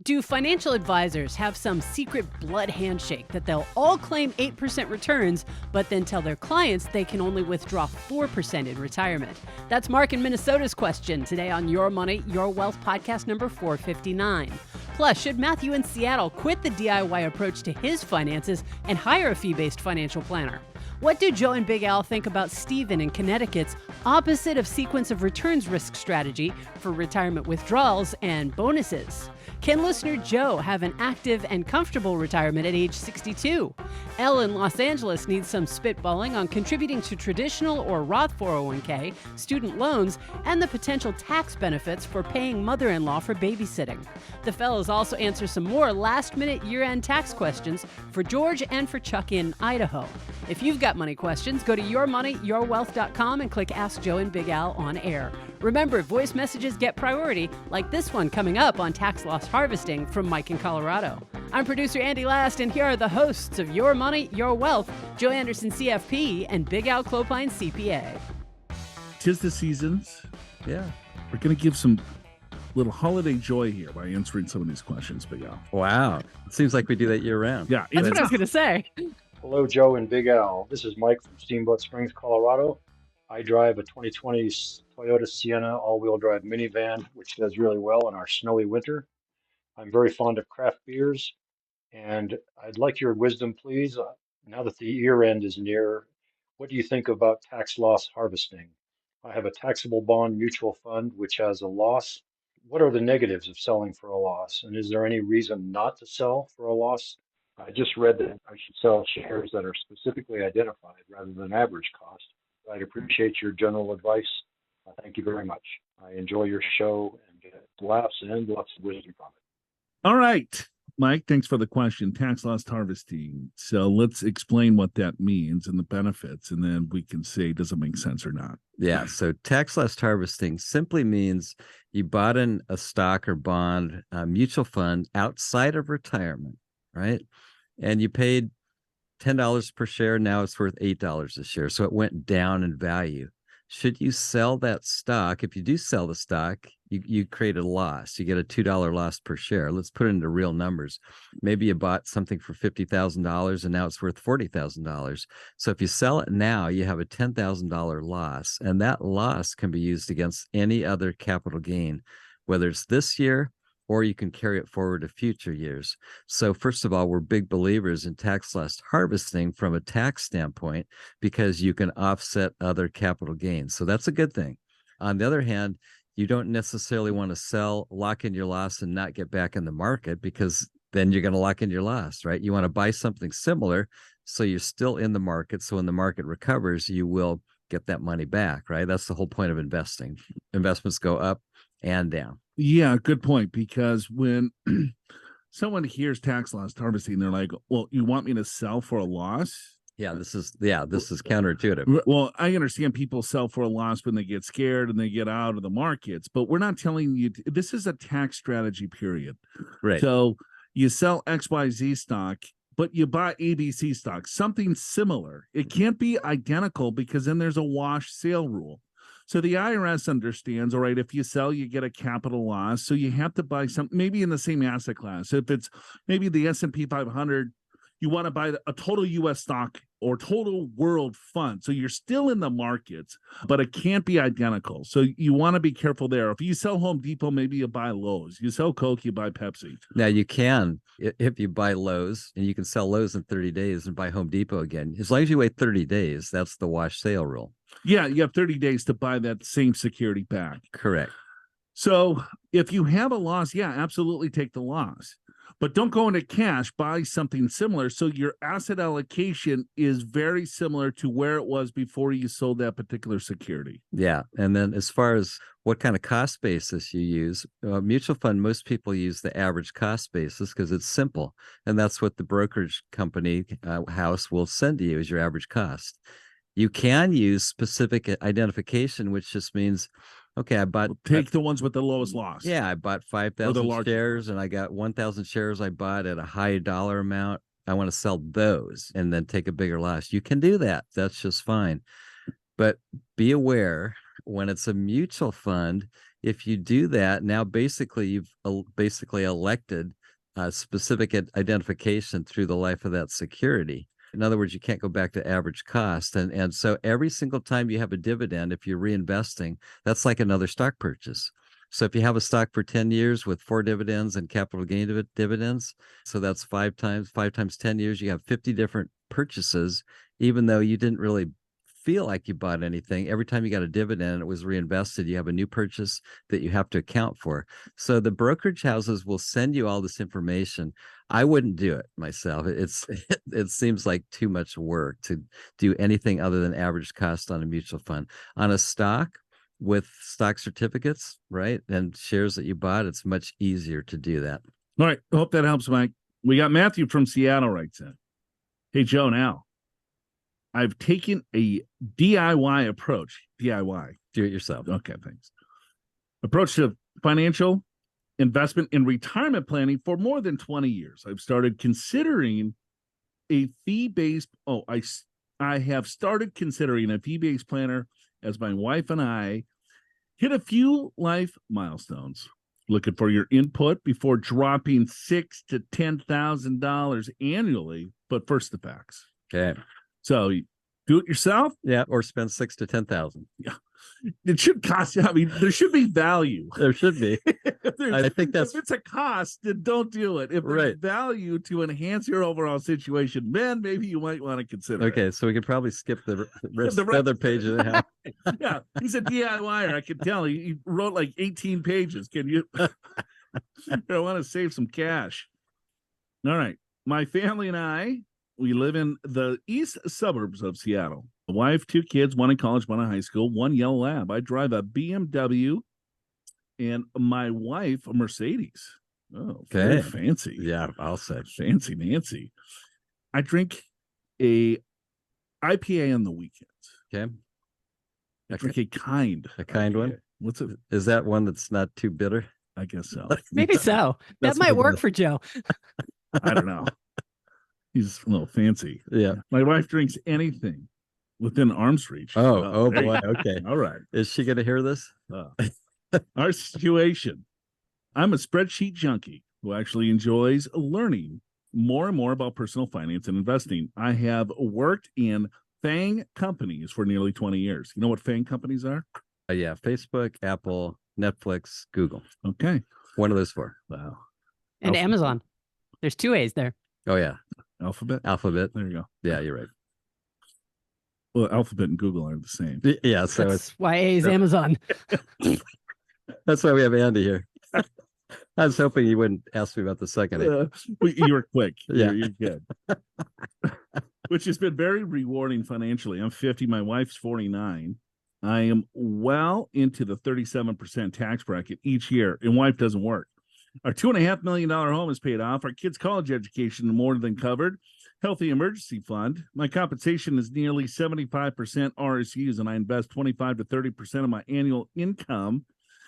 Do financial advisors have some secret blood handshake that they'll all claim 8% returns, but then tell their clients they can only withdraw 4% in retirement? That's Mark in Minnesota's question today on Your Money, Your Wealth podcast number 459. Plus, should Matthew in Seattle quit the DIY approach to his finances and hire a fee-based financial planner? What do Joe and Big Al think about Stephen in Connecticut's opposite of sequence of returns risk strategy for retirement withdrawals and bonuses? Can listener Joe have an active and comfortable retirement at age 62? Elle in Los Angeles needs some spitballing on contributing to traditional or Roth 401k, student loans, and the potential tax benefits for paying mother-in-law for babysitting. The fellows also answer some more last-minute year-end tax questions for George and for Chuck in Idaho. If you've got money questions, go to yourmoneyyourwealth.com and click Ask Joe and Big Al on air. Remember, voice messages get priority, like this one coming up on tax loss harvesting from Mike in Colorado. I'm producer Andy Last, and here are the hosts of Your Money, Your Wealth, Joe Anderson, CFP, and Big Al Clopine, CPA. 'Tis the seasons. Yeah. We're going to give some little holiday joy here by answering some of these questions, Big Al. Wow. It seems like we do that year round. Yeah. That's what I was going to say. Hello, Joe and Big Al. This is Mike from Steamboat Springs, Colorado. I drive a 2020 Toyota Sienna all-wheel drive minivan, which does really well in our snowy winter. I'm very fond of craft beers, and I'd like your wisdom, please. Now that the year end is near, what do you think about tax loss harvesting? I have a taxable bond mutual fund, which has a loss. What are the negatives of selling for a loss? And is there any reason not to sell for a loss? I just read that I should sell shares that are specifically identified rather than average cost. I'd appreciate your general advice. Thank you very much. I enjoy your show and get laughs and lots of wisdom from it. All right, Mike, thanks for the question. Tax loss harvesting. So let's explain what that means and the benefits, and then we can say, does it make sense or not? Yeah. So tax loss harvesting simply means you bought in a stock or bond, mutual fund outside of retirement, right? And you paid $10 per share. Now it's worth $8 a share. So it went down in value. Should you sell that stock? If you do sell the stock, you create a loss. You get a $2 loss per share. Let's put it into real numbers. Maybe you bought something for $50,000 and now it's worth $40,000. So if you sell it now, you have a $10,000 loss. And that loss can be used against any other capital gain, whether it's this year, or you can carry it forward to future years. So first of all, we're big believers in tax loss harvesting from a tax standpoint because you can offset other capital gains. So that's a good thing. On the other hand, you don't necessarily want to sell, lock in your loss and not get back in the market because then you're going to lock in your loss, right? You want to buy something similar so you're still in the market. So when the market recovers, you will get that money back, right? That's the whole point of investing. Investments go up and down. Yeah, good point. Because when someone hears tax loss harvesting, they're like, well, you want me to sell for a loss? This is counterintuitive. Well, I understand people sell for a loss when they get scared and they get out of the markets, but we're not telling you this is a tax strategy period. Right. So you sell XYZ stock, but you buy ABC stock, something similar. It can't be identical because then there's a wash sale rule. So the IRS understands, all right, if you sell, you get a capital loss. So you have to buy something maybe in the same asset class. If it's maybe the S&P 500, you want to buy a total U.S. stock or total world fund. So you're still in the markets, but it can't be identical. So you want to be careful there. If you sell Home Depot, maybe you buy Lowe's. You sell Coke, you buy Pepsi. Now you can, if you buy Lowe's, and you can sell Lowe's in 30 days and buy Home Depot again. As long as you wait 30 days, that's the wash sale rule. Yeah, you have 30 days to buy that same security back. Correct. So if you have a loss, yeah, absolutely take the loss. But don't go into cash, buy something similar. So your asset allocation is very similar to where it was before you sold that particular security. Yeah. And then as far as what kind of cost basis you use, mutual fund, most people use the average cost basis because it's simple. And that's what the brokerage company house will send to you as your average cost. You can use specific identification, which just means, okay, I bought... Take the ones with the lowest loss. Yeah, I bought 5,000 shares and I got 1,000 shares I bought at a high dollar amount. I want to sell those and then take a bigger loss. You can do that. That's just fine. But be aware, when it's a mutual fund, If you do that, now basically you've basically elected a specific identification through the life of that security. In other words, you can't go back to average cost. And so every single time you have a dividend, if you're reinvesting, that's like another stock purchase. So if you have a stock for 10 years with 4 dividends and capital gain dividends, so that's 5 times 10 years, you have 50 different purchases, even though you didn't really feel like you bought anything. Every time you got a dividend and it was reinvested, you have a new purchase that you have to account for. So the brokerage houses will send you all this information. I wouldn't do it myself. It seems like too much work to do anything other than average cost on a mutual fund. On a stock with stock certificates, right, and shares that you bought, it's much easier to do that. All right. Hope that helps, Mike. We got Matthew from Seattle writes in. Hey, Joe, now I've taken a DIY approach. DIY. Do it yourself. Okay, thanks. Approach to financial investment and retirement planning for more than 20 years. I've started considering a fee-based. I have started considering a fee-based planner as my wife and I hit a few life milestones. Looking for your input before dropping $6,000 to $10,000 annually. But first, the facts. Okay. So do it yourself. Yeah, or spend $6,000 to $10,000. Yeah, it should cost you. I mean, there should be value. There should be. I think that's if it's a cost, then don't do it. If there's value to enhance your overall situation, then maybe you might want to consider. Okay, so we could probably skip the other page and a half. Yeah, he's a DIYer. I can tell. He wrote like 18 pages. Can you? I want to save some cash. All right, my family and I. We live in the east suburbs of Seattle. A wife, 2 kids, 1 in college, 1 in high school, 1 yellow lab. I drive a BMW and my wife a Mercedes. Oh, very fancy. Yeah, I'll say. Fancy Nancy. I drink a IPA on the weekends. Okay. I drink a kind IPA. One? What's it? Is that one that's not too bitter? I guess so. Maybe so. That might work for Joe. I don't know. He's a little fancy. Yeah. My wife drinks anything within arm's reach. Oh boy. Okay. All right. Is she going to hear this? Our situation. I'm a spreadsheet junkie who actually enjoys learning more and more about personal finance and investing. I have worked in FANG companies for nearly 20 years. You know what FANG companies are? Yeah. Facebook, Apple, Netflix, Google. Okay. One of those 4. Wow. And Amazon. There's 2 A's there. Oh, yeah. Alphabet. There you go. Yeah, you're right. Well, Alphabet and Google are the same. Yeah, so that's why A is Amazon. That's why we have Andy here. I was hoping you wouldn't ask me about the second A. You were quick. Yeah, you're good. Which has been very rewarding financially. I'm 50. My wife's 49. I am well into the 37% tax bracket each year, and wife doesn't work. Our $2.5 million home is paid off. Our kids' college education more than covered. Healthy emergency fund. My compensation is nearly 75% RSUs, and I invest 25 to 30% of my annual income,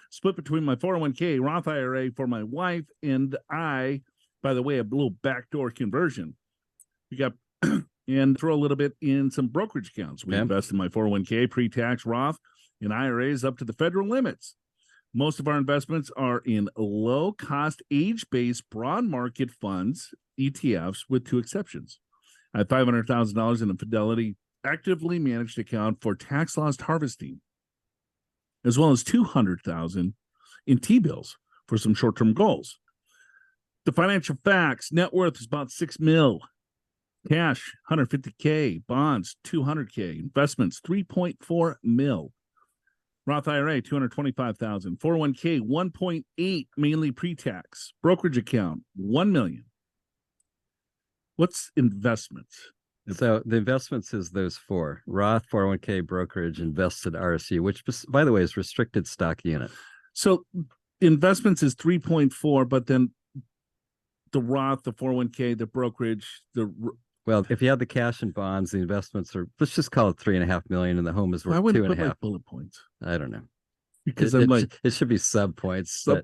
split between my 401k, Roth IRA for my wife, and I, by the way, a little backdoor conversion. We got and throw a little bit in some brokerage accounts. We invest in my 401k, pre-tax Roth, and IRAs up to the federal limits. Most of our investments are in low-cost, age-based, broad market funds, ETFs, with 2 exceptions. I have $500,000 in a Fidelity actively managed account for tax loss harvesting, as well as $200,000 in T-bills for some short-term goals. The financial facts: net worth is about $6 million, cash $150K, bonds $200K, investments $3.4 million. Roth IRA, $225,000. 401k, $1.8, mainly pre-tax. Brokerage account, $1 million. What's investments? So the investments is those 4: Roth, 401k, brokerage, invested RSU, which, by the way, is restricted stock unit. So investments is 3.4, but then the Roth, the 401k, the brokerage, well, if you have the cash and bonds, the investments are, let's just call it $3.5 million, and the home is worth 2.5. Like bullet points. I don't know. Because it should be sub points. That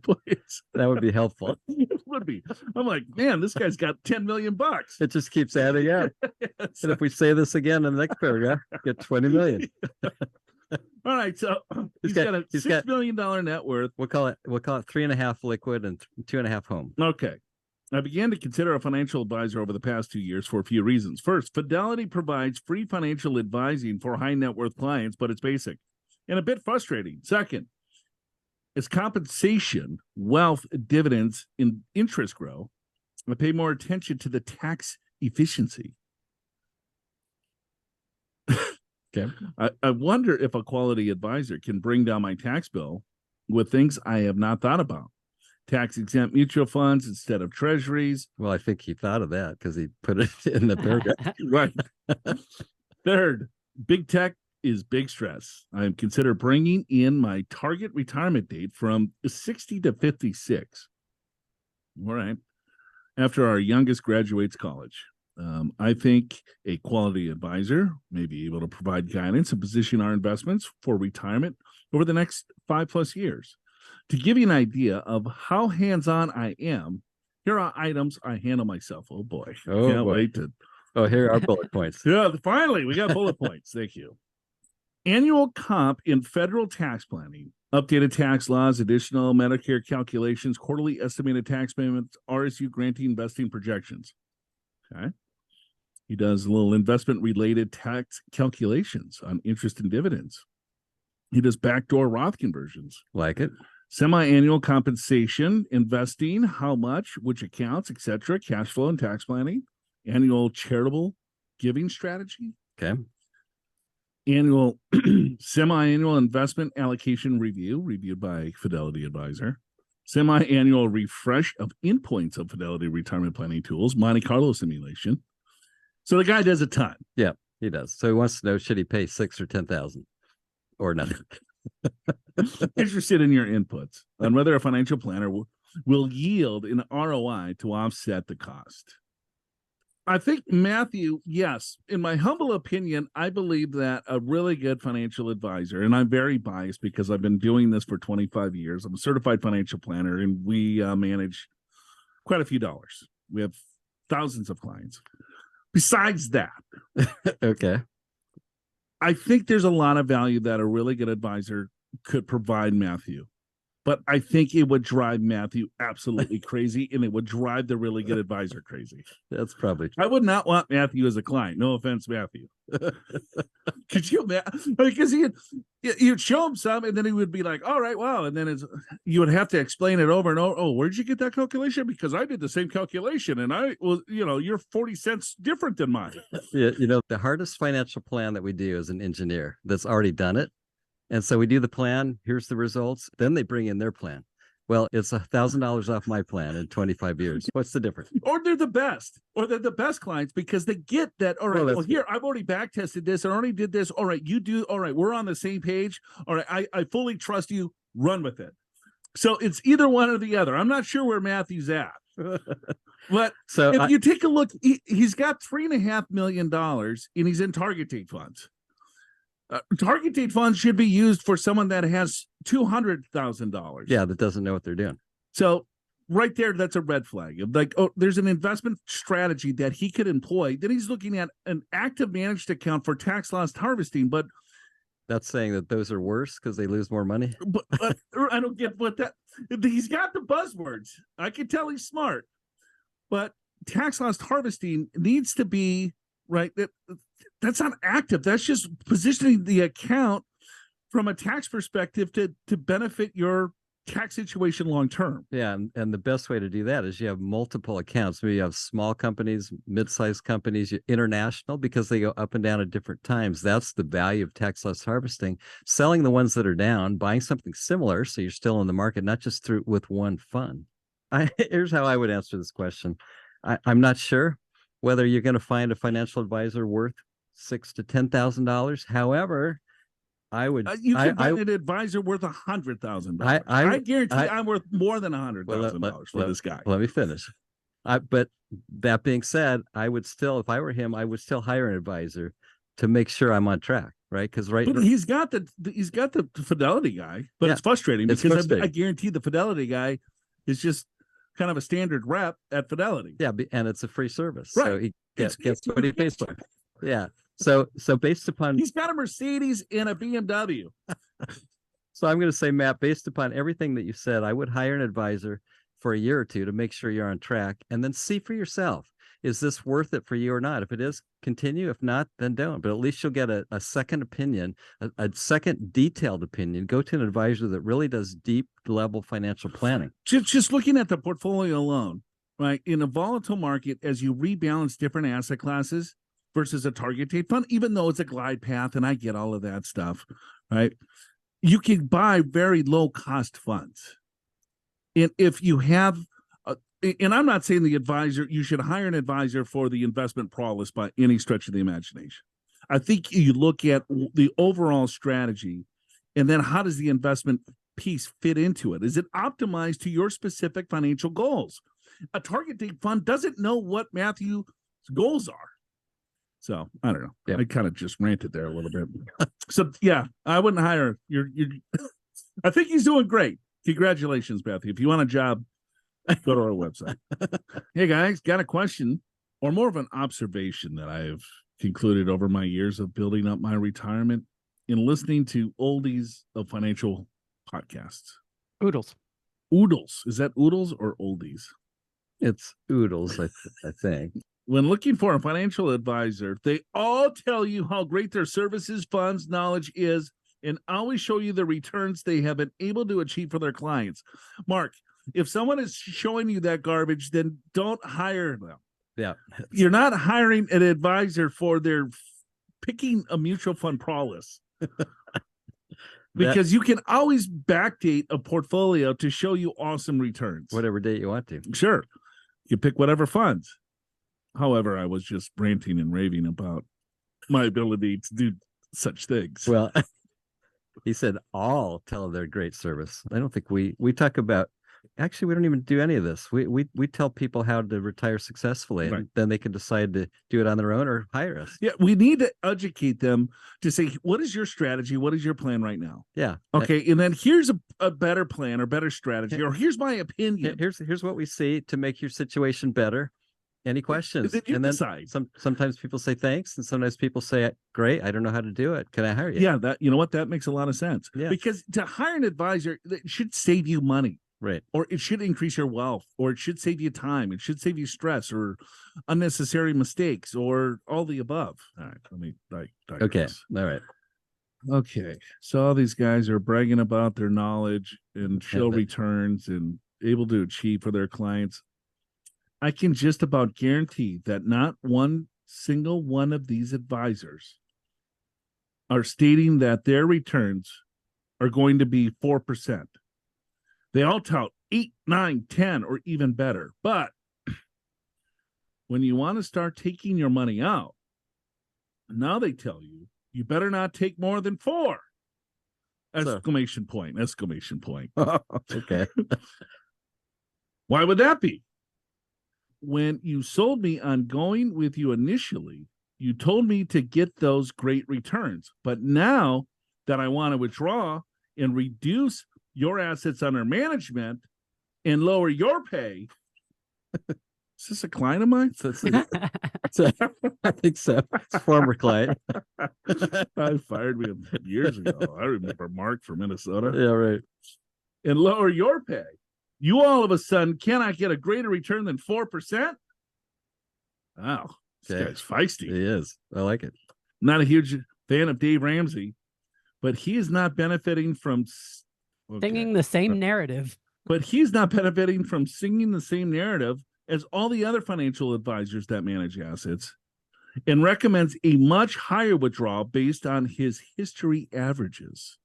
would be helpful. It would be. I'm like, man, this guy's got $10 million. It just keeps adding up. And if we say this again in the next paragraph, get 20 million. All right, so he's got a $6 million net worth. We'll call it 3.5 liquid and 2.5 home. Okay. I began to consider a financial advisor over the past 2 years for a few reasons. First, Fidelity provides free financial advising for high net worth clients, but it's basic and a bit frustrating. Second, as compensation, wealth, dividends, and interest grow, I pay more attention to the tax efficiency. Okay. I wonder if a quality advisor can bring down my tax bill with things I have not thought about. Tax-exempt mutual funds instead of treasuries. Well, I think he thought of that because he put it in the paragraph. Right. Third, big tech is big stress. I am considering bringing in my target retirement date from 60 to 56. All right. After our youngest graduates college. I think a quality advisor may be able to provide guidance and position our investments for retirement over the next 5+ years. To give you an idea of how hands-on I am, here are items I handle myself. Oh boy. Oh, Can't wait to. Oh, here are bullet points. Yeah, finally, we got bullet points. Thank you. Annual comp in federal tax planning, updated tax laws, additional Medicare calculations, quarterly estimated tax payments, RSU granting investing projections. Okay. He does a little investment-related tax calculations on interest and dividends. He does backdoor Roth conversions. Like it. Semi-annual compensation, investing, how much, which accounts, etc., cash flow and tax planning, annual charitable giving strategy. Okay. Annual, semi-annual investment allocation review, reviewed by Fidelity Advisor. Semi-annual refresh of endpoints of Fidelity retirement planning tools, Monte Carlo simulation. So the guy does a ton. Yeah, he does. So he wants to know, should he pay 6 or 10,000 or nothing? Interested in your inputs on whether a financial planner will yield an ROI to offset the cost. I think, Matthew, yes, in my humble opinion, I believe that a really good financial advisor, and I'm very biased because I've been doing this for 25 years. I'm a certified financial planner, and we manage quite a few dollars. We have thousands of clients. Besides that, Okay. I think there's a lot of value that a really good advisor could provide Matthew. But I think it would drive Matthew absolutely crazy, and it would drive the really good advisor crazy. That's probably true. I would not want Matthew as a client. No offense, Matthew. Could you imagine? Because you'd show him some, and then he would be like, all right, wow. And then you would have to explain it over and over. Oh, where'd you get that calculation? Because I did the same calculation, and you're 40 cents different than mine. Yeah, the hardest financial plan that we do is an engineer that's already done it. And so we do the plan, here's the results, then they bring in their plan. Well, it's $1,000 off my plan in 25 years. What's the difference? Or they're the best, clients because they get that. All right, well, here, I've already back tested this. I already did this. All right, you do. All right, we're on the same page. All right, I fully trust you. Run with it. So it's either one or the other. I'm not sure where Matthew's at. But so if you take a look, he's got $3.5 million and he's in target date funds. Target date funds should be used for someone that has $200,000. Yeah, that doesn't know what they're doing. So right there, that's a red flag. Like, oh, there's an investment strategy that he could employ. Then he's looking at an active managed account for tax loss harvesting, but that's saying that those are worse because they lose more money. But I don't get what that. He's got the buzzwords. I can tell he's smart, but tax loss harvesting needs to be right. That's not active. That's just positioning the account from a tax perspective to benefit your tax situation long term. Yeah, and the best way to do that is you have multiple accounts. Maybe you have small companies, mid-sized companies, international, because they go up and down at different times. That's the value of tax loss harvesting. Selling the ones that are down, buying something similar so you're still in the market, not just with one fund. Here's how I would answer this question. I'm not sure whether you're going to find a financial advisor worth $6,000 to $10,000. However, I would. You can find an advisor worth $100,000. I guarantee I'm worth more than $100,000 for this guy. Let me finish. But that being said, I would still, if I were him, I would still hire an advisor to make sure I'm on track, right? Because he's got the Fidelity guy, but it's frustrating because I guarantee the Fidelity guy is just kind of a standard rep at Fidelity. Yeah, and it's a free service, right? So he gets what he pays for. Yeah. So based upon, He's got a Mercedes and a BMW. so I'm going to say, Matt, based upon everything that you said, I would hire an advisor for a year or two to make sure you're on track, and then see for yourself, is this worth it for you or not? If it is, continue. If not, then don't. But at least you'll get a second opinion, a second detailed opinion. Go to an advisor that really does deep level financial planning. Just looking at the portfolio alone, right? In a volatile market, as you rebalance different asset classes versus a target date fund, even though it's a glide path, and I get all of that stuff, right? You can buy very low cost funds. And if you have, and I'm not saying the advisor, you should hire an advisor for the investment prowess by any stretch of the imagination. I think you look at the overall strategy, and then how does the investment piece fit into it? Is it optimized to your specific financial goals? A target date fund doesn't know what Matthew's goals are. So I don't know. Yep. I kind of just ranted there a little bit. So yeah, I wouldn't hire you. I think he's doing great. Congratulations, Matthew. If you want a job, go to our website. Hey guys, got a question, or more of an observation that I've concluded over my years of building up my retirement in listening to oldies of financial podcasts. Oodles. Oodles. Is that oodles or oldies? It's oodles, I think. When looking for a financial advisor, they all tell you how great their services, funds, knowledge is, and always show you the returns they have been able to achieve for their clients. Mark, if someone is showing you that garbage, then don't hire them. Yeah. You're not hiring an advisor for their picking a mutual fund prowess. Because you can always backdate a portfolio to show you awesome returns. Whatever date you want to. Sure. You pick whatever funds. However, I was just ranting and raving about my ability to do such things. Well, he said all tell their great service. I don't think we talk about, actually, we don't even do any of this. We tell people how to retire successfully, and then they can decide to do it on their own or hire us. Yeah, we need to educate them to say, what is your strategy? What is your plan right now? Yeah. Okay, and then here's a better plan or better strategy, or here's my opinion. Here's what we see to make your situation better. Any questions? And then decide. Sometimes people say thanks, and sometimes people say, great, I don't know how to do it. Can I hire you? Yeah, you know what? That makes a lot of sense. Yeah. Because to hire an advisor, it should save you money. Right. Or it should increase your wealth, or it should save you time. It should save you stress or unnecessary mistakes, or all the above. All right. Let me digress. Okay. All right. Okay. So all these guys are bragging about their knowledge and show returns and able to achieve for their clients. I can just about guarantee that not one single one of these advisors are stating that their returns are going to be 4%. They all tout 8, 9, 10, or even better. But when you want to start taking your money out, now they tell you, you better not take more than 4. Exclamation point. Okay. Why would that be? When you sold me on going with you initially, you told me to get those great returns. But now that I want to withdraw and reduce your assets under management and lower your pay, is this a client of mine? I think so. It's a former client. I fired me years ago. I remember Mark from Minnesota. Yeah, right. And lower your pay. You all of a sudden cannot get a greater return than 4%? Wow, this guy's feisty. He is. I like it. Not a huge fan of Dave Ramsey, but he is not benefiting from singing the same narrative. But he's not benefiting from singing the same narrative as all the other financial advisors that manage assets, and recommends a much higher withdrawal based on his history averages.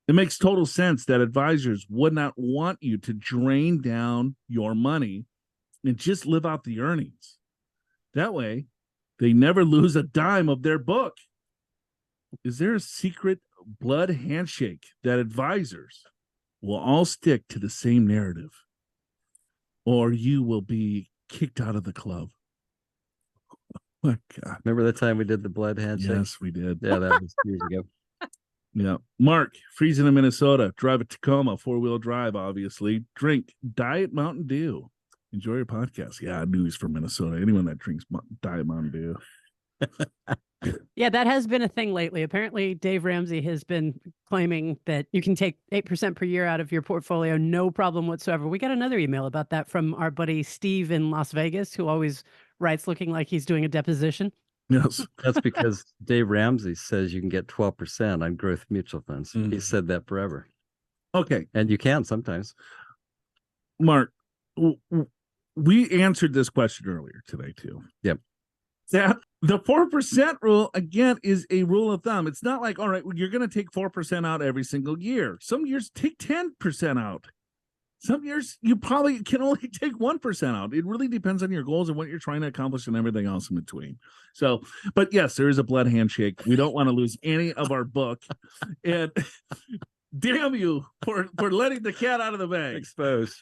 It makes total sense that advisors would not want you to drain down your money and just live out the earnings. That way, they never lose a dime of their book. Is there a secret blood handshake that advisors will all stick to the same narrative, or you will be kicked out of the club? Oh my God. Remember the time we did the blood handshake? Yes, we did. Yeah, that was years ago. Yeah. Mark, freezing in Minnesota. Drive a Tacoma, 4-wheel drive, obviously. Drink Diet Mountain Dew. Enjoy your podcast. Yeah, I knew he's from Minnesota. Anyone that drinks Diet Mountain Dew. Yeah, that has been a thing lately. Apparently, Dave Ramsey has been claiming that you can take 8% per year out of your portfolio, no problem whatsoever. We got another email about that from our buddy Steve in Las Vegas, who always writes looking like he's doing a deposition. Yes. That's because Dave Ramsey says you can get 12% on growth mutual funds. He said that forever. Okay. And you can sometimes. Mark, we answered this question earlier today too. Yep. That the 4% rule, again, is a rule of thumb. It's not like, all right, well, you're going to take 4% out every single year. Some years take 10% out. Some years you probably can only take 1% out. It really depends on your goals and what you're trying to accomplish and everything else in between. So, but yes, there is a blood handshake. We don't want to lose any of our book. And damn you for letting the cat out of the bag. Exposed.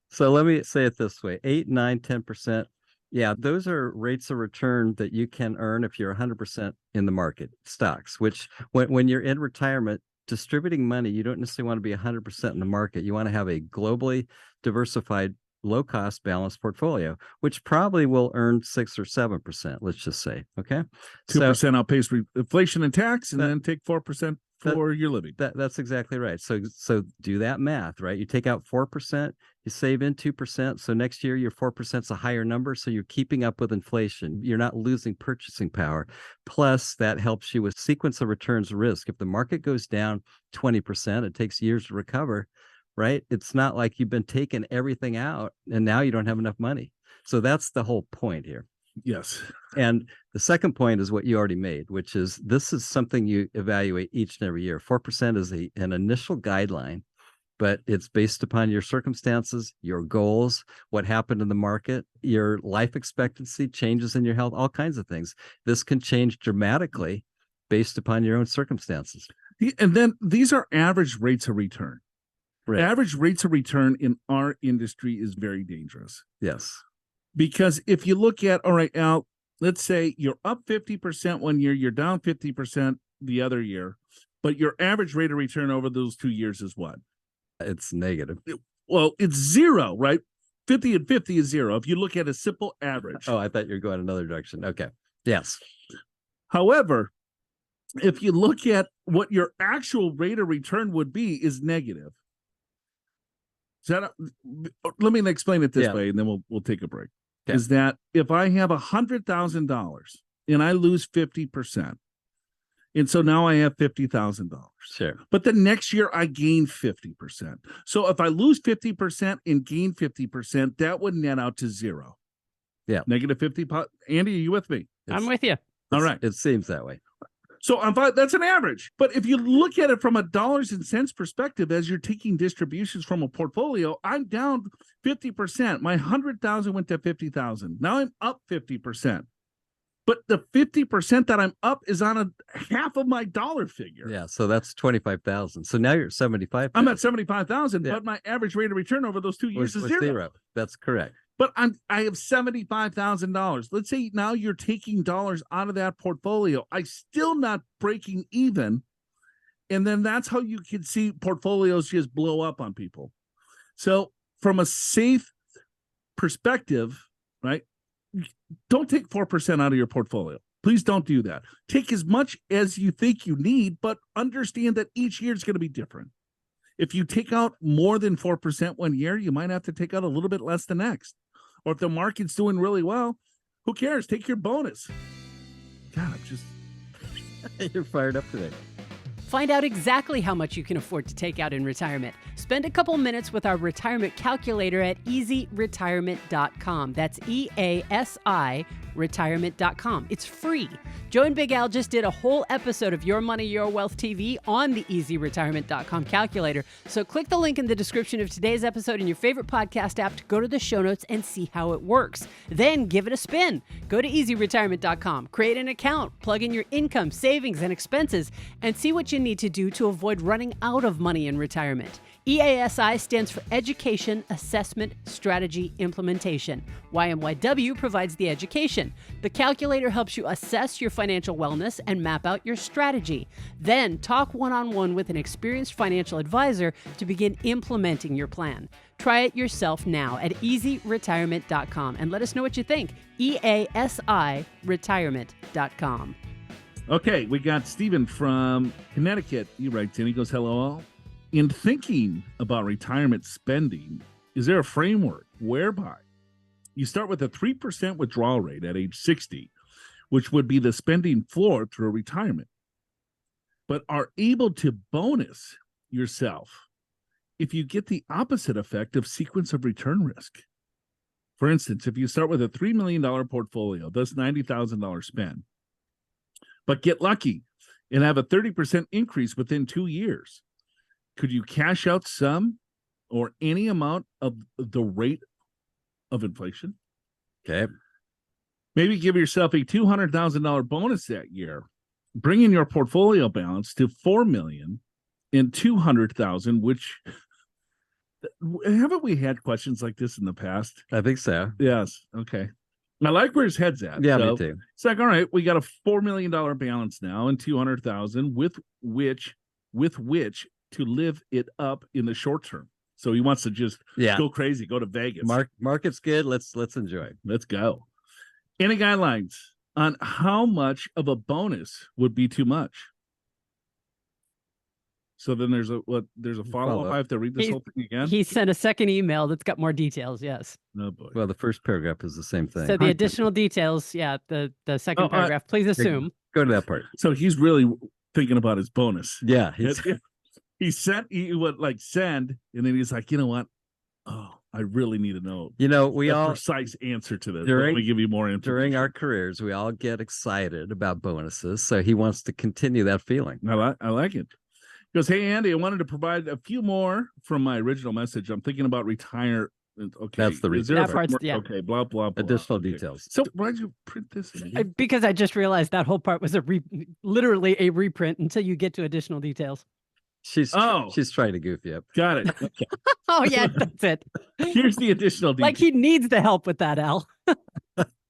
So let me say it this way: 8, 9, 10%. Yeah, those are rates of return that you can earn if you're 100% in the market, stocks, which when you're in retirement, distributing money, you don't necessarily want to be 100% in the market. You want to have a globally diversified, low-cost, balanced portfolio, which probably will earn 6 or 7%, let's just say, okay? 2% outpace inflation and tax, and then take 4% for your living. That's exactly right. So do that math, right? You take out 4%, you save in 2%. So next year, your 4% is a higher number. So you're keeping up with inflation. You're not losing purchasing power. Plus, that helps you with sequence of returns risk. If the market goes down 20%, it takes years to recover, right? It's not like you've been taking everything out and now you don't have enough money. So that's the whole point here. Yes. And the second point is what you already made, which is this is something you evaluate each and every year. 4% is an initial guideline, but it's based upon your circumstances, your goals, what happened in the market, your life expectancy, changes in your health, all kinds of things. This can change dramatically based upon your own circumstances. And then these are average rates of return. Right. Average rates of return in our industry is very dangerous. Yes. Because if you look at, all right, Al, let's say you're up 50% one year, you're down 50% the other year, but your average rate of return over those 2 years is what? It's negative. Well, it's zero, right? 50 and 50 is zero. If you look at a simple average. Oh, I thought you were going another direction. Okay. Yes. However, if you look at what your actual rate of return would be is negative. Let me explain it this way, and then we'll take a break. Okay. Is that if I have $100,000 and I lose 50%, and so now I have $50,000. Sure. But the next year I gain 50%. So if I lose 50% and gain 50%, that would net out to zero. Yeah. Negative 50. Andy, are you with me? I'm with you. All right. It seems that way. So that's an average. But if you look at it from a dollars and cents perspective, as you're taking distributions from a portfolio, I'm down 50%. My 100,000 went to 50,000. Now I'm up 50%. But the 50% that I'm up is on a half of my dollar figure. Yeah. So that's 25,000. So now you're at 75,000. I'm at 75,000, but my average rate of return over those 2 years is zero. That's correct. But I have $75,000. Let's say now you're taking dollars out of that portfolio. I'm still not breaking even. And then that's how you can see portfolios just blow up on people. So from a safe perspective, right? Don't take 4% out of your portfolio. Please don't do that. Take as much as you think you need, but understand that each year is going to be different. If you take out more than 4% one year, you might have to take out a little bit less the next. Or if the market's doing really well, who cares? Take your bonus. God, I'm just... You're fired up today. Find out exactly how much you can afford to take out in retirement. Spend a couple minutes with our retirement calculator at EASIRetirement.com. That's EASIRetirement.com. It's free. Joe and Big Al just did a whole episode of Your Money, Your Wealth TV on the EASIRetirement.com calculator. So click the link in the description of today's episode in your favorite podcast app to go to the show notes and see how it works. Then give it a spin. Go to EASIRetirement.com, create an account, plug in your income, savings, and expenses, and see what you you need to do to avoid running out of money in retirement. EASI stands for Education, Assessment, Strategy, Implementation. YMYW provides the education. The calculator helps you assess your financial wellness and map out your strategy. Then talk one-on-one with an experienced financial advisor to begin implementing your plan. Try it yourself now at EASIRetirement.com and let us know what you think. EASIRetirement.com. Okay, we got Stephen from Connecticut. He writes in, he goes, hello all. In thinking about retirement spending, is there a framework whereby you start with a 3% withdrawal rate at age 60, which would be the spending floor through retirement, but are able to bonus yourself if you get the opposite effect of sequence of return risk? For instance, if you start with a $3 million portfolio, thus $90,000 spend, but get lucky and have a 30% increase within 2 years, could you cash out some or any amount of the rate of inflation? Okay. Maybe give yourself a $200,000 bonus that year, bringing your portfolio balance to $4,200,000, which haven't we had questions like this in the past? I think so. Yes. Okay. I like where his head's at. Yeah, so me too. it's like, all right, we got a $4 million balance now and $200,000 with which to live it up in the short term. So he wants to just go crazy, go to Vegas. Market's good. Let's enjoy. Let's go. Any guidelines on how much of a bonus would be too much? So then there's a follow-up. I have to read this whole thing again. He sent a second email that's got more details. Yes. Oh boy. Well, the first paragraph is the same thing. So the additional details, the second paragraph. Please assume. Go to that part. So he's really thinking about his bonus. Yeah. He would like send, and then he's like, you know what? Oh, I really need to know. We all precise answer to this. Let me give you more information. During our careers, we all get excited about bonuses. So he wants to continue that feeling. I like it. He goes, hey, Andy, I wanted to provide a few more from my original message. I'm thinking about retire. Okay. That's the reason. That part's, yeah. Okay, blah, blah, blah. Additional details. So why did you print this? Because I just realized that whole part was literally a reprint until you get to additional details. She's trying to goof you up. Got it. Okay. Oh, yeah, that's it. Here's the additional details. Like he needs the help with that, Al.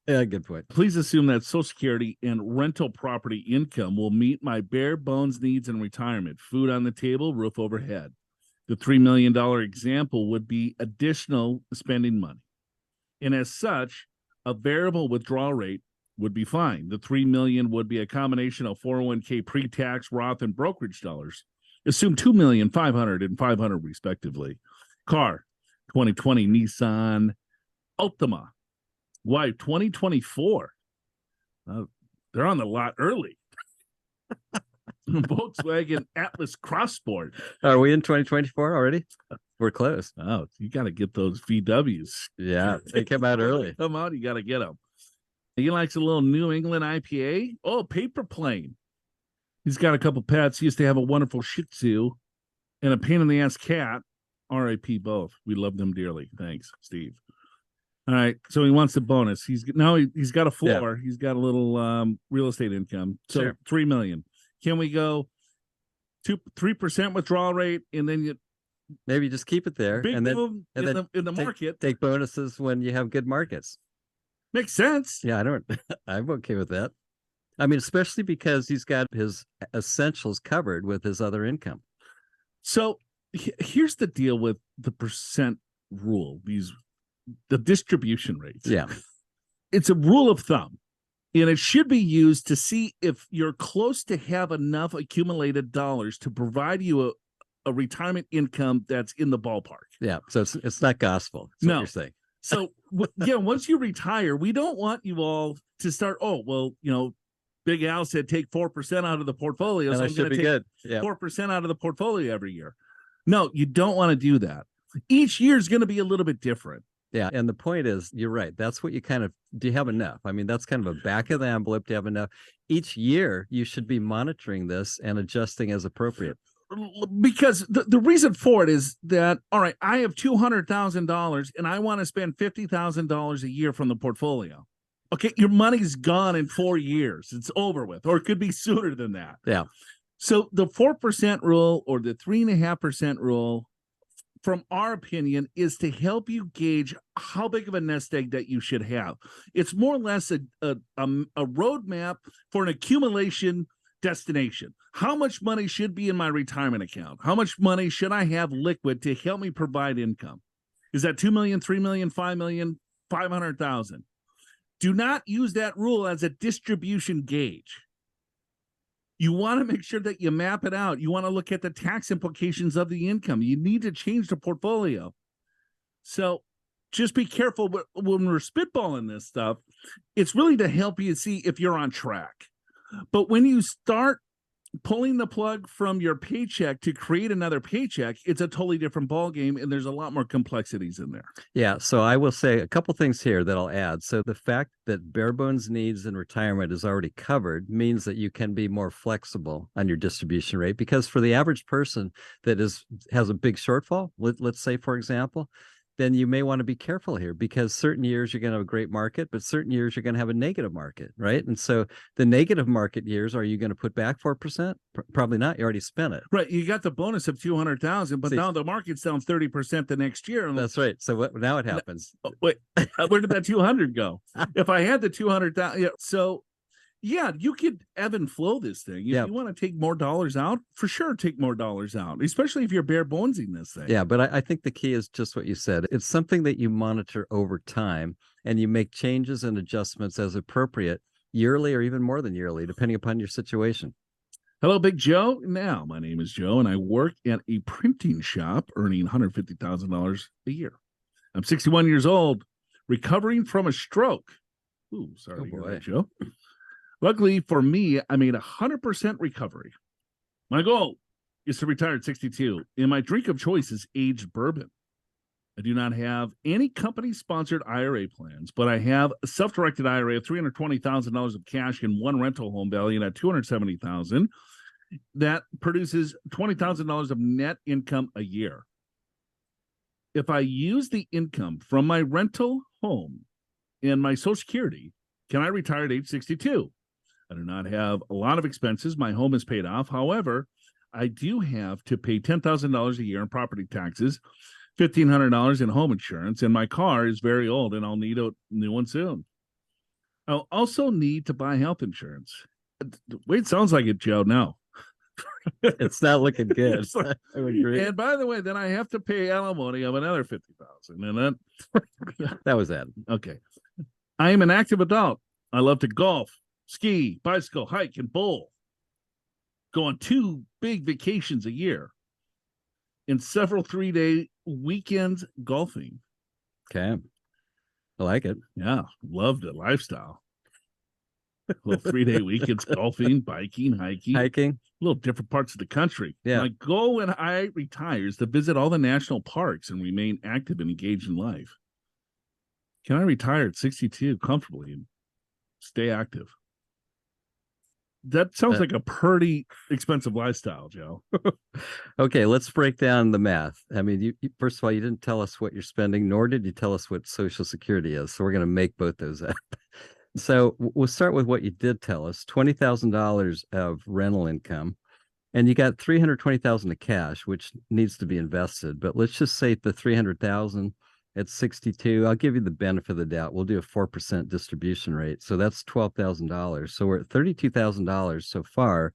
Yeah, good point. Please assume that Social Security and rental property income will meet my bare bones needs in retirement. Food on the table, roof overhead. The $3 million example would be additional spending money. And as such, a variable withdrawal rate would be fine. The $3 million would be a combination of 401k pre-tax, Roth, and brokerage dollars. Assume $2,500,000 and $500,000 respectively. Car, 2020 Nissan Altima. Why 2024? They're on the lot early. Volkswagen Atlas Cross Sport. Are we in 2024 already? We're close. Oh, you got to get those VWs. Yeah, they come out early. Come out, you got to get them. He likes a little New England IPA. Oh, Paper Plane. He's got a couple pets. He used to have a wonderful Shih Tzu and a pain in the ass cat. R.I.P. both. We love them dearly. Thanks, Steve. All right, so he wants the bonus. He's got a floor. Yeah. He's got a little real estate income. So sure. $3 million. Can we go 3% withdrawal rate, and then you maybe just keep it there, big and then move in the market. Take bonuses when you have good markets. Makes sense. Yeah, I'm okay with that. I mean, especially because he's got his essentials covered with his other income. So here's the deal with the percent rule. The distribution rates. Yeah. It's a rule of thumb, and it should be used to see if you're close to have enough accumulated dollars to provide you a retirement income that's in the ballpark. Yeah. So it's not gospel. That's what you're saying. So once you retire, we don't want you all to start, Big Al said take 4% out of the portfolio. So I'm going to take 4% out of the portfolio every year. No, you don't want to do that. Each year is going to be a little bit different. Yeah. And the point is, you're right. That's what do you have enough? I mean, that's kind of a back of the envelope to have enough. Each year, you should be monitoring this and adjusting as appropriate. Because the reason for it is that, all right, I have $200,000 and I want to spend $50,000 a year from the portfolio. Okay, your money's gone in 4 years. It's over with, or it could be sooner than that. Yeah. So the 4% rule or the 3.5% rule, from our opinion, is to help you gauge how big of a nest egg that you should have. It's more or less a roadmap for an accumulation destination. How much money should be in my retirement account? How much money should I have liquid to help me provide income? Is that 2 million, 3 million, 5 million, 500,000? Do not use that rule as a distribution gauge. You want to make sure that you map it out. You want to look at the tax implications of the income. You need to change the portfolio. So just be careful when we're spitballing this stuff. It's really to help you see if you're on track. But when you start pulling the plug from your paycheck to create another paycheck, it's a totally different ballgame, and there's a lot more complexities in there. Yeah, so I will say a couple things here that I'll add. So the fact that bare bones needs in retirement is already covered means that you can be more flexible on your distribution rate, because for the average person that has a big shortfall, let's say, for example, then you may want to be careful here, because certain years you're going to have a great market, but certain years you're going to have a negative market, right? And so the negative market years, are you going to put back 4%? Probably not. You already spent it. Right. You got the bonus of 200,000, but now the market's down 30% the next year. That's right. So now it happens. Wait, where did that 200 go? If I had the 200,000, so yeah, you could ebb and flow this thing. If you want to take more dollars out, for sure, take more dollars out, especially if you're bare bonesing this thing. Yeah, but I think the key is just what you said. It's something that you monitor over time, and you make changes and adjustments as appropriate, yearly or even more than yearly, depending upon your situation. Hello, Big Joe. Now, my name is Joe, and I work at a printing shop earning $150,000 a year. I'm 61 years old, recovering from a stroke. Ooh, sorry to hear that, Joe. Luckily for me, I made 100% recovery. My goal is to retire at 62, and my drink of choice is aged bourbon. I do not have any company-sponsored IRA plans, but I have a self-directed IRA of $320,000 of cash in one rental home valued at $270,000 that produces $20,000 of net income a year. If I use the income from my rental home and my Social Security, can I retire at age 62? I do not have a lot of expenses. My home is paid off. However, I do have to pay $10,000 a year in property taxes, $1,500 in home insurance, and my car is very old, and I'll need a new one soon. I'll also need to buy health insurance. Wait, sounds like it, Joe. No. It's not looking good. Like, I would agree. And by the way, then I have to pay alimony of another $50,000. And that was that. Okay. I am an active adult. I love to golf, ski, bicycle, hike, and bowl. Go on 2 big vacations a year and several 3-day weekends golfing. Okay. I like it. Yeah. Love the lifestyle. Little 3-day weekends golfing, biking, hiking. Little different parts of the country. Yeah. My goal when I retire is to visit all the national parks and remain active and engaged in life. Can I retire at 62 comfortably and stay active? That sounds like a pretty expensive lifestyle, Joe. Okay, let's break down the math. I mean, you first of all, you didn't tell us what you're spending, nor did you tell us what Social Security is. So we're going to make both those up. So we'll start with what you did tell us: $20,000 of rental income, and you got $320,000 of cash, which needs to be invested. But let's just say the $300,000 at 62. I'll give you the benefit of the doubt. We'll do a 4% distribution rate, so that's $12,000. So we're at $32,000 so far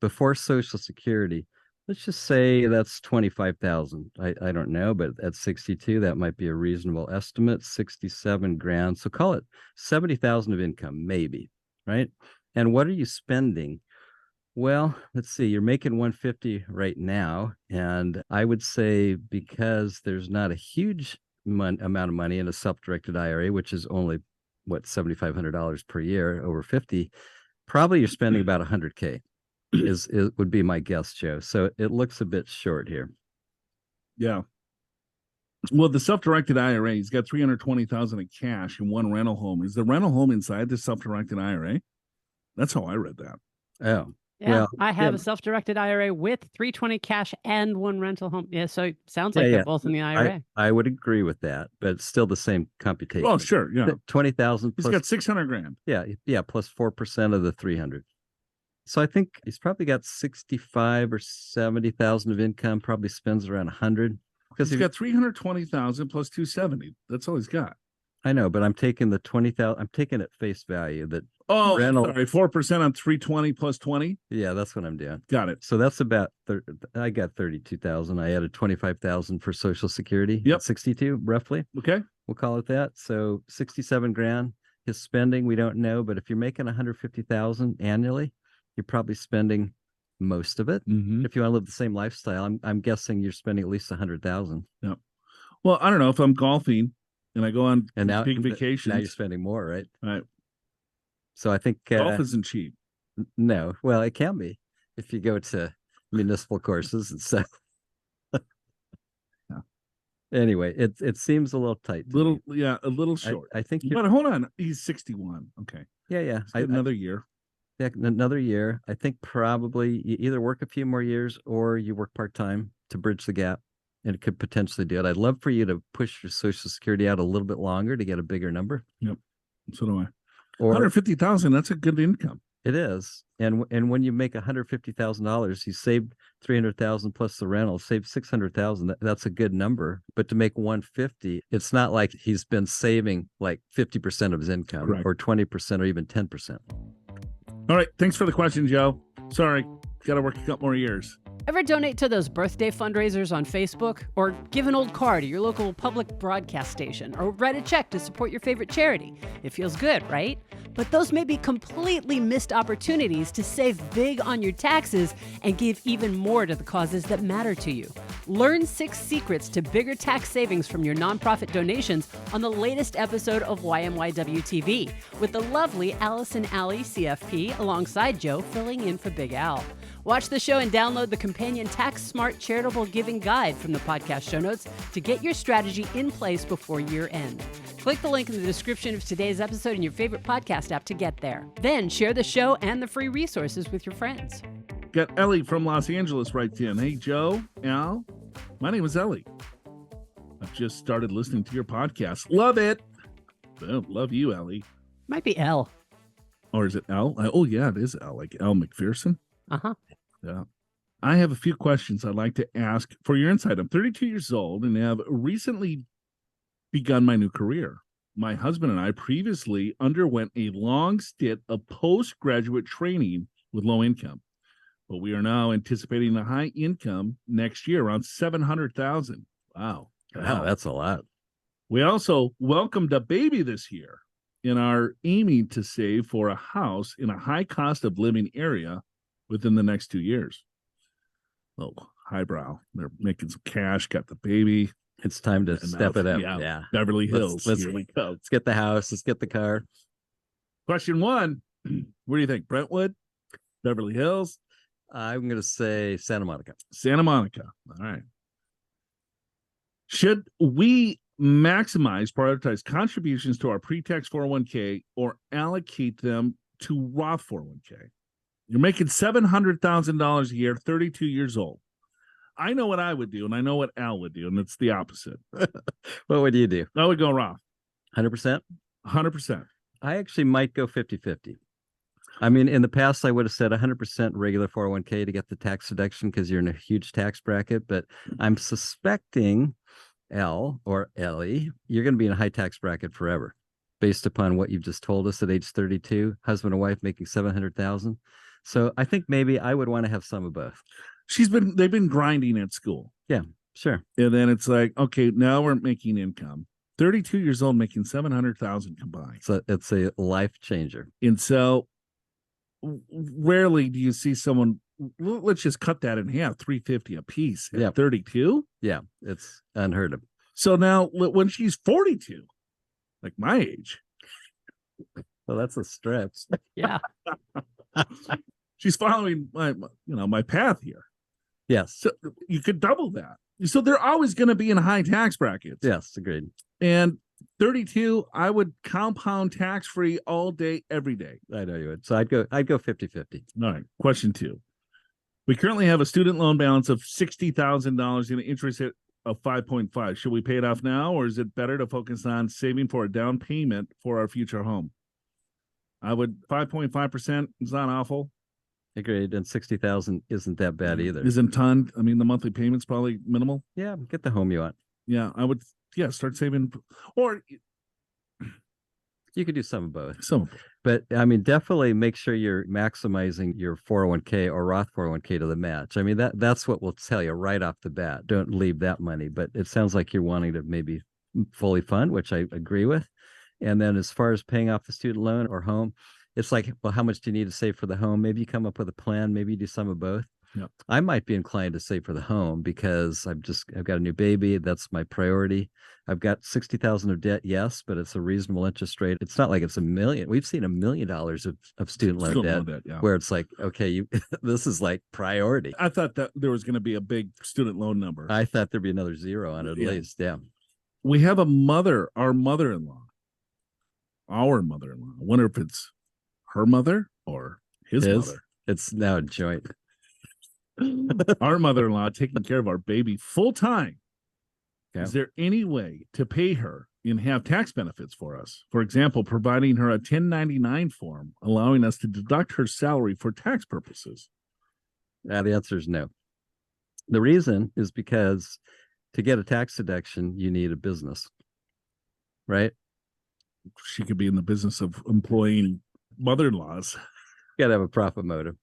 before Social Security. Let's just say that's $25,000. I don't know, but at 62, that might be a reasonable estimate. 67 grand. So call it 70,000 of income, maybe, right? And what are you spending? Well, let's see. You're making 150 right now, and I would say because there's not a huge amount of money in a self-directed IRA, which is only what, $7,500 per year over 50, probably you're spending about 100K. Would be my guess, Joe. So it looks a bit short here. Yeah. Well, the self-directed IRA, he's got $320,000 of cash in one rental home. Is the rental home inside the self-directed IRA? That's how I read that. Oh, yeah. Well, I have a self-directed IRA with $320 cash and one rental home. Yeah, so it sounds like they're both in the IRA. I would agree with that, but it's still the same computation. Oh, sure. Yeah. 20,000. He's got 600 grand. Yeah. Plus 4% of the 300. So I think he's probably got 65 or 70,000 of income, probably spends around 100. Because he's got 320,000 plus 270. That's all he's got. I know, but I'm taking the 20,000. I'm taking it face value that. Oh, rental. Sorry, 4% on 320 plus 20. Yeah, that's what I'm doing. Got it. So that's about, I got 32,000. I added 25,000 for Social Security. Yep. 62 roughly. Okay. We'll call it that. So 67 grand. His spending, we don't know, but if you're making 150,000 annually, you're probably spending most of it. Mm-hmm. If you want to live the same lifestyle, I'm guessing you're spending at least 100,000. Yeah. Well, I don't know if I'm golfing and I go on And now big vacations. Now you're spending more, right? Right. So I think Golf isn't cheap. No, well, it can be if you go to municipal courses and stuff. Yeah. Anyway, it seems a little tight. A little short. I think. But hold on, he's 61. Okay. Yeah. Another year. Yeah, another year. I think probably you either work a few more years or you work part-time to bridge the gap, and it could potentially do it. I'd love for you to push your Social Security out a little bit longer to get a bigger number. Yep. So do I. Or 150,000, that's a good income. it is. And when you make $150,000, you saved 300,000 plus the rental, saved 600,000. That's a good number. But to make 150, it's not like he's been saving like 50% of his income. Correct. Or 20% or even 10%. All right. Thanks for the question, Joe. Sorry. Got to work a couple more years. Ever donate to those birthday fundraisers on Facebook? Or give an old car to your local public broadcast station? Or write a check to support your favorite charity? It feels good, right? But those may be completely missed opportunities to save big on your taxes and give even more to the causes that matter to you. Learn 6 secrets to bigger tax savings from your nonprofit donations on the latest episode of YMYW TV with the lovely Allison Alley, CFP, alongside Joe filling in for Big Al. Watch the show and download the companion Tax Smart Charitable Giving Guide from the podcast show notes to get your strategy in place before year end. Click the link in the description of today's episode in your favorite podcast app to get there. Then share the show and the free resources with your friends. Got Ellie from Los Angeles writes in. Hey, Joe, Al, my name is Ellie. I've just started listening to your podcast. Love it. Oh, love you, Ellie. Might be L. Or is it L? Oh, yeah, it is L, like L McPherson. Uh-huh. Yeah. I have a few questions I'd like to ask for your insight. I'm 32 years old and have recently begun my new career. My husband and I previously underwent a long stint of postgraduate training with low income, but we are now anticipating a high income next year, around 700,000. Wow, that's a lot. We also welcomed a baby this year and are aiming to save for a house in a high cost of living area within the next 2 years. Oh, highbrow. They're making some cash, got the baby. It's time to step it up. Yeah. Beverly Hills. Let's Here we go. Let's get the house. Let's get the car. Question 1. What do you think? Brentwood? Beverly Hills? I'm going to say Santa Monica. Santa Monica. All right. Should we prioritize contributions to our pre-tax 401k or allocate them to Roth 401k? You're making $700,000 a year, 32 years old. I know what I would do, and I know what Al would do, and it's the opposite. What would you do? I would go Roth. 100%? 100%. I actually might go 50-50. I mean, in the past, I would have said 100% regular 401k to get the tax deduction because you're in a huge tax bracket. But I'm suspecting, L or Ellie, you're going to be in a high tax bracket forever based upon what you've just told us at age 32, husband and wife making 700,000. So I think maybe I would want to have some of both. They've been grinding at school. Yeah, sure. And then it's like, okay, now we're making income. 32 years old, making 700,000 combined. So it's a life changer. And so rarely do you see someone, let's just cut that in half, 350 a piece at 32. Yeah, it's unheard of. So now when she's 42, like my age. Well, that's a stretch. Yeah. She's following my path here. Yes. So you could double that. So they're always going to be in high tax brackets. Yes, agreed. And 32, I would compound tax-free all day, every day. I know you would. So I'd go 50-50. All right. Question 2. We currently have a student loan balance of $60,000 and an interest rate of 5.5. Should we pay it off now, or is it better to focus on saving for a down payment for our future home? I would 5.5% is not awful. Agreed. And 60,000 isn't that bad either. Isn't ton. I mean, the monthly payment's probably minimal. Yeah, get the home you want. Yeah, I would. Yeah, start saving, or You could do some of both. some. But I mean, definitely make sure you're maximizing your 401k or Roth 401k to the match. I mean, that's what we'll tell you right off the bat. Don't leave that money. But it sounds like you're wanting to maybe fully fund, which I agree with. And then as far as paying off the student loan or home, it's like, well, how much do you need to save for the home? Maybe you come up with a plan. Maybe you do some of both. Yeah. I might be inclined to save for the home because I've got a new baby. That's my priority. I've got 60,000 of debt. Yes, but it's a reasonable interest rate. It's not like it's $1 million. We've seen $1 million of student loan debt Yeah. where it's like, okay, this is like priority. I thought that there was going to be a big student loan number. I thought there'd be another zero on it at least. Yeah. We have our mother-in-law. I wonder if it's her mother or his mother. It's now a joint. Our mother-in-law taking care of our baby full time. Yeah. Is there any way to pay her and have tax benefits for us? For example, providing her a 1099 form, allowing us to deduct her salary for tax purposes. The answer is no. The reason is because to get a tax deduction, you need a business, right? She could be in the business of employing mother-in-laws. You got to have a profit motive.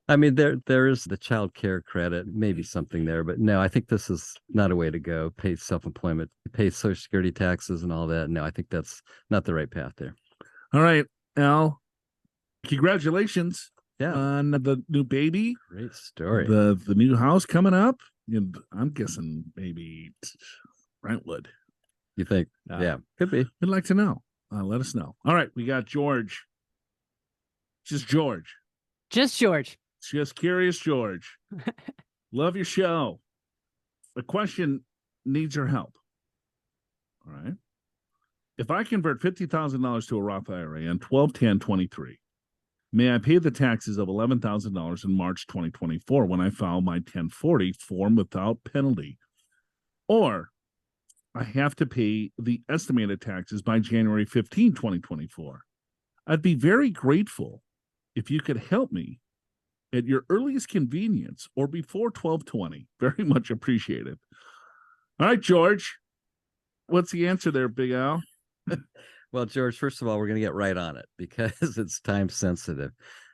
I mean, there is the child care credit, maybe something there, but no, I think this is not a way to go. Pay self-employment, pay Social Security taxes and all that. No, I think that's not the right path there. All right, Al, congratulations on the new baby. Great story. The new house coming up. And I'm guessing maybe Brentwood. You think? Yeah, could be. We'd like to know. Let us know. All right, we got George. Just George. Just George. Just curious, George. Love your show. The question needs your help. All right. If I convert $50,000 to a Roth IRA on 12/10/23, may I pay the taxes of $11,000 in March 2024 when I file my 1040 form without penalty? Or I have to pay the estimated taxes by January 15, 2024. I'd be very grateful if you could help me at your earliest convenience or before 12/20. Very much appreciated. All right, George. What's the answer there, Big Al? Well, George, first of all, we're going to get right on it because it's time sensitive.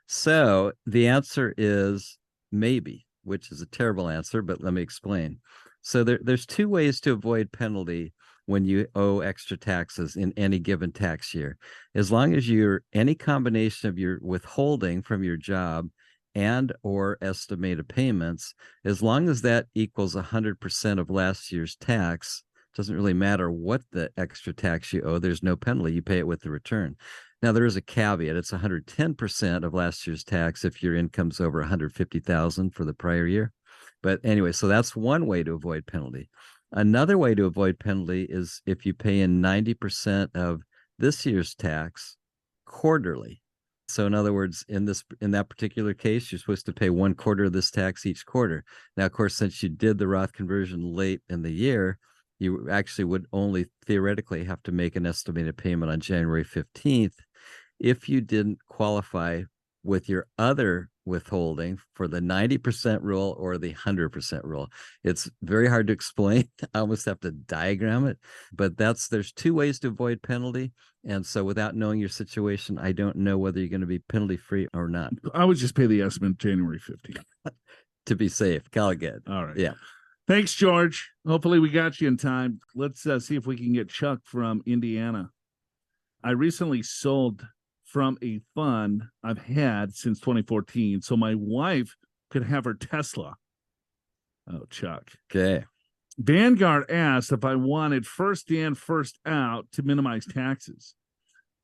So the answer is maybe, which is a terrible answer, but let me explain. So there's two ways to avoid penalty when you owe extra taxes in any given tax year. As long as you're any combination of your withholding from your job and or estimated payments, as long as that equals 100% of last year's tax, doesn't really matter what the extra tax you owe, there's no penalty. You pay it with the return. Now, there is a caveat. It's 110% of last year's tax if your income's over 150,000 for the prior year. But anyway, so that's one way to avoid penalty. Another way to avoid penalty is if you pay in 90% of this year's tax quarterly. So in other words, in that particular case, you're supposed to pay 1/4 of this tax each quarter. Now, of course, since you did the Roth conversion late in the year, you actually would only theoretically have to make an estimated payment on January 15th if you didn't qualify with your other withholding for the 90% rule or the 100% rule. It's very hard to explain. I almost have to diagram it, but there's two ways to avoid penalty. And so without knowing your situation, I don't know whether you're going to be penalty free or not. I would just pay the estimate January 15th. To be safe. Call it good. All right. Yeah. Thanks, George. Hopefully we got you in time. Let's see if we can get Chuck from Indiana. I recently sold from a fund I've had since 2014, so my wife could have her Tesla. Oh, Chuck. Okay. Vanguard asked if I wanted first in, first out to minimize taxes.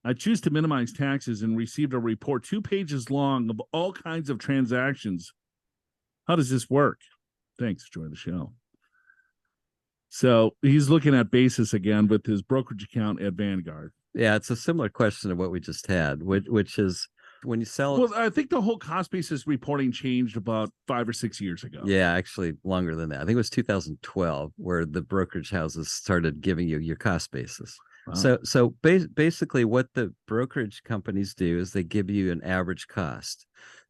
I choose to minimize taxes and received a report 2 pages long of all kinds of transactions. How does this work? Thanks. Enjoy the show. So he's looking at basis again with his brokerage account at Vanguard. Yeah, it's a similar question to what we just had, which is when you sell. Well, I think the whole cost basis reporting changed about 5 or 6 years ago. Yeah, actually longer than that. I think it was 2012 where the brokerage houses started giving you your cost basis. Wow. So basically what the brokerage companies do is they give you an average cost.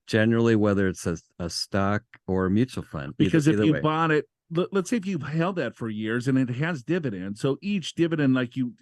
generally, whether it's a stock or a mutual fund. Because if you way. bought it, let's say if you've held that for years and it has dividends, so each dividend, like you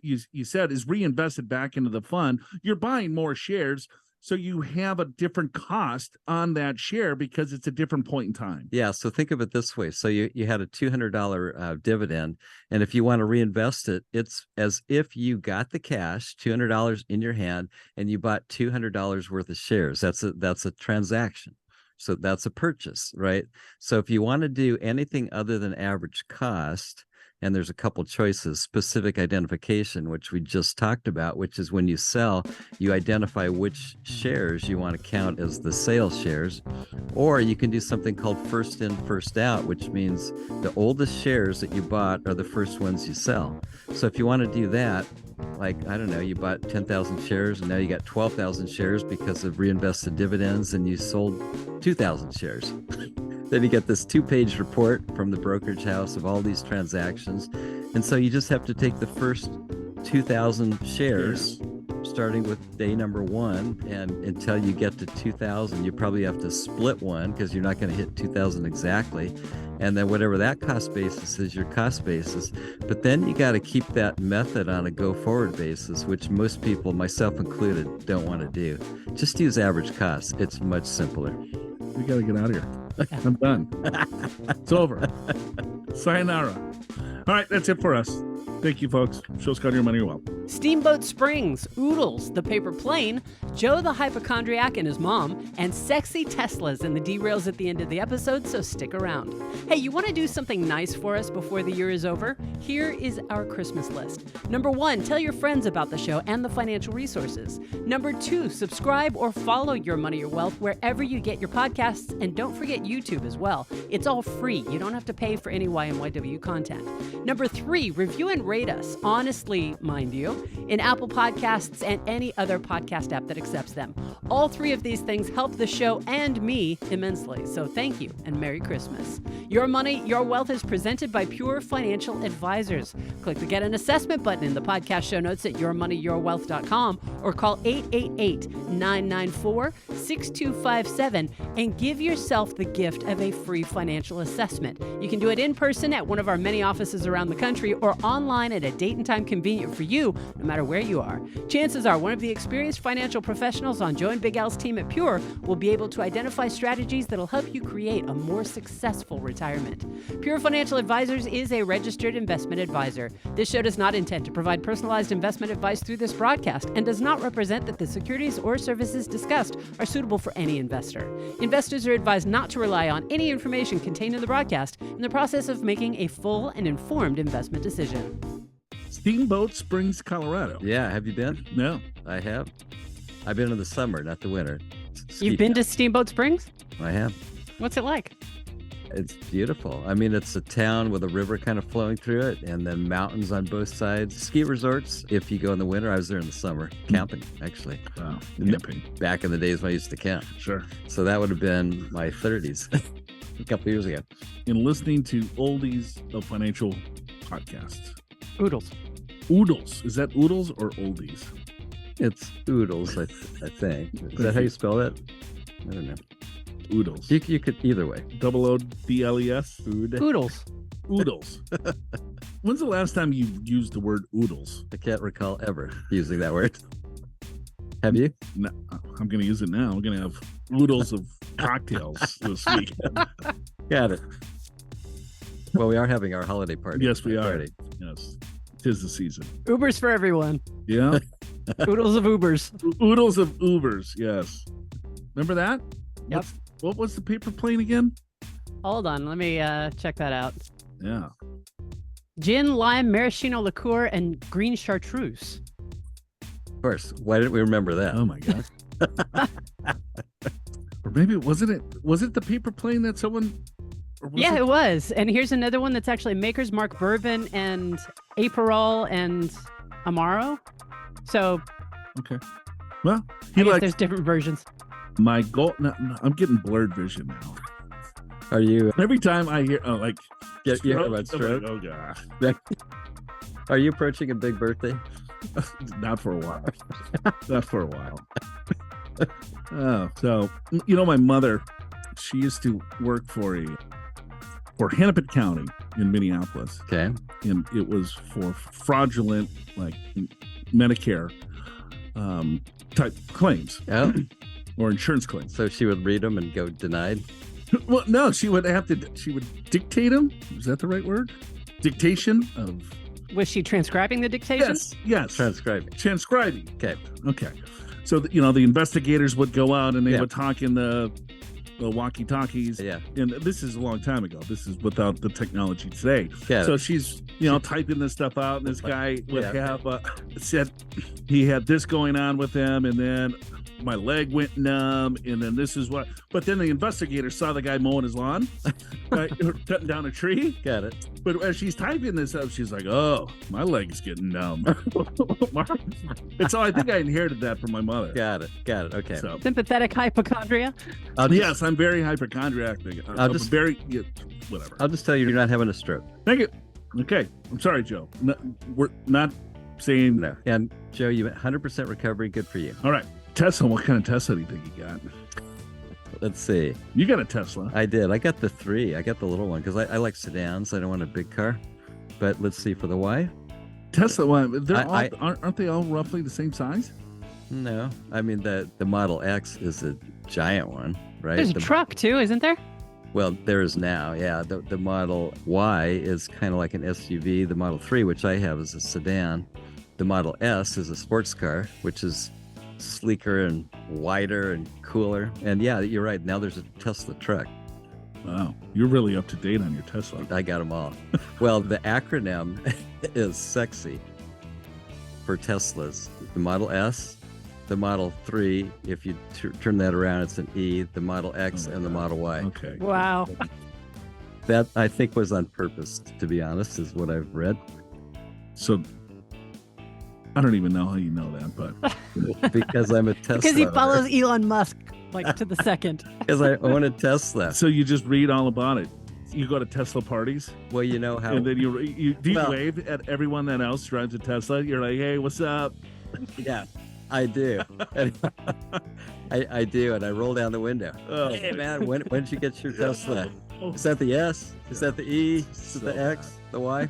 said, is reinvested back into the fund, you're buying more shares, so you have a different cost on that share because it's a different point in time. Yeah, so think of it this way. So you had a $200 dividend, and if you want to reinvest it, it's as if you got the cash, $200 in your hand, and you bought $200 worth of shares. That's a transaction. So that's a purchase, right? So if you want to do anything other than average cost, and there's a couple choices: specific identification, which we just talked about, which is when you sell, you identify which shares you want to count as the sales shares, or you can do something called first in, first out, which means the oldest shares that you bought are the first ones you sell. So if you want to do that, like, I don't know, you bought 10,000 shares and now you got 12,000 shares because of reinvested dividends, and you sold 2,000 shares. Then you get this 2-page report from the brokerage house of all these transactions. And so you just have to take the first 2,000 shares, starting with day number 1, and until you get to 2,000, you probably have to split one because you're not going to hit 2,000 exactly. And then whatever that cost basis is, your cost basis. But then you got to keep that method on a go-forward basis, which most people, myself included, don't want to do. Just use average cost. It's much simpler. We got to get out of here. I'm done. It's over. Sayonara. All right, that's it for us. Thank you, folks. Show's called Your Money, Your Wealth. Steamboat Springs, Oodles, the paper plane, Joe the hypochondriac and his mom, and sexy Teslas in the derails at the end of the episode, so stick around. Hey, you want to do something nice for us before the year is over? Here is our Christmas list. Number 1, tell your friends about the show and the financial resources. Number 2, subscribe or follow Your Money, Your Wealth wherever you get your podcasts, and don't forget YouTube as well. It's all free. You don't have to pay for any YMYW content. Number 3, review and rate us, honestly, mind you, in Apple Podcasts and any other podcast app that accepts them. All 3 of these things help the show and me immensely, so thank you and Merry Christmas. Your Money, Your Wealth is presented by Pure Financial Advisors. Click the Get an Assessment button in the podcast show notes at yourmoneyyourwealth.com or call 888-994-6257 and give yourself the gift of a free financial assessment. You can do it in person at one of our many offices around the country or online at a date and time convenient for you, no matter where you are. Chances are one of the experienced financial professionals on Joe and Big Al's team at Pure will be able to identify strategies that'll help you create a more successful retirement. Pure Financial Advisors is a registered investment advisor. This show does not intend to provide personalized investment advice through this broadcast and does not represent that the securities or services discussed are suitable for any investor. Investors are advised not to rely on any information contained in the broadcast in the process of making a full and informed investment decision. Steamboat Springs, Colorado. Yeah, have you been? No. I have. I've been in the summer, not the winter. You've been to Steamboat Springs? I have. What's it like? It's beautiful. I mean, it's a town with a river kind of flowing through it, and then mountains on both sides. Ski resorts, if you go in the winter. I was there in the summer, camping, actually. Wow, camping. Back in the days when I used to camp. Sure. So that would have been my 30s, a couple years ago. In listening to oldies of financial podcasts. Oodles. Oodles. Is that oodles or oldies? It's oodles, I think. Is that how you spell it? I don't know. Oodles. You could either way. OODLES? Oodles. Oodles. When's the last time you used the word oodles? I can't recall ever using that word. Have you? No, I'm going to use it now. I'm going to have oodles of cocktails this week. Got it. Well, we are having our holiday party. Yes, we are. Party. Yes. 'Tis the season. Ubers for everyone. Yeah. Oodles of Ubers. Oodles of Ubers. Yes. Remember that? Yep. What was the paper plane again? Hold on. Let me check that out. Yeah. Gin, lime, maraschino liqueur, and green chartreuse. Of course. Why didn't we remember that? Oh my God. Or maybe was it the paper plane that someone? Yeah, it was. And here's another one that's actually Maker's Mark Bourbon and Aperol and Amaro. So, okay. Well, I guess there's different versions. My goal. No, I'm getting blurred vision now. Are you? Every time I hear, Get you stroke, about stroke? oh God. Are you approaching a big birthday? Not for a while. Not for a while. Oh, so my mother, she used to work for Hennepin County in Minneapolis, Okay. and it was for fraudulent, like Medicare type claims Oh, or insurance claims. so she would read them and go denied. Well, no, she would dictate them. Is that the right word? Dictation of. Was she transcribing the dictation? Yes. Transcribing. Transcribing. Okay. So the investigators would go out and they Yeah. would talk in the walkie-talkies. Yeah. And this is a long time ago. This is without the technology today. Yeah. So she's typing this stuff out, and this guy would Yeah. have said he had this going on with him, and then my leg went numb, and then this is what. But then the investigator saw the guy mowing his lawn, right, cutting down a tree. Got it. But as she's typing this up, she's like, "Oh, my leg's getting numb." And so I think I inherited that from my mother. Got it. Okay. So Sympathetic hypochondria. yes, I'm very hypochondriac. I'm just- very whatever. I'll just tell you, you're not having a stroke. Thank you. Okay, I'm sorry, Joe. No, we're not saying No. And Joe, you 100% recovery. Good for you. All right, Tesla. What kind of Tesla do you think you got? Let's see. You got a Tesla. I did. I got the 3. I got the little one because I like sedans. I don't want a big car. But let's see for the wife. Tesla. Well, they're I- aren't they all roughly the same size? No, I mean the Model X is a giant one, right? There's a truck too, isn't there? Well, there is now, yeah. The Model Y is kind of like an SUV. The Model 3, which I have, is a sedan. The Model S is a sports car, which is sleeker and wider and cooler. And yeah, you're right. Now there's a Tesla truck. Wow, you're really up to date on your Tesla. I got them all. Well, the acronym is sexy for Teslas. The Model S, the Model 3, if you turn that around, it's an E, the Model X, Oh my and the God. Model Y. Okay. Wow. That, I think, was on purpose, to be honest, is what I've read. So I don't even know how you know that, but Because I'm a Tesla. Because he owner. follows Elon Musk like to the second. Because I own a Tesla. so you just read all about it. You go to Tesla parties, Well, you know how. and then you Well- wave at everyone that else drives a Tesla. You're like, "Hey, what's up?" Yeah, I do. And I do, and I roll down the window. Oh. Hey, man, when did you get your Tesla? Is that the S? Is that the E? Is it the X? The Y?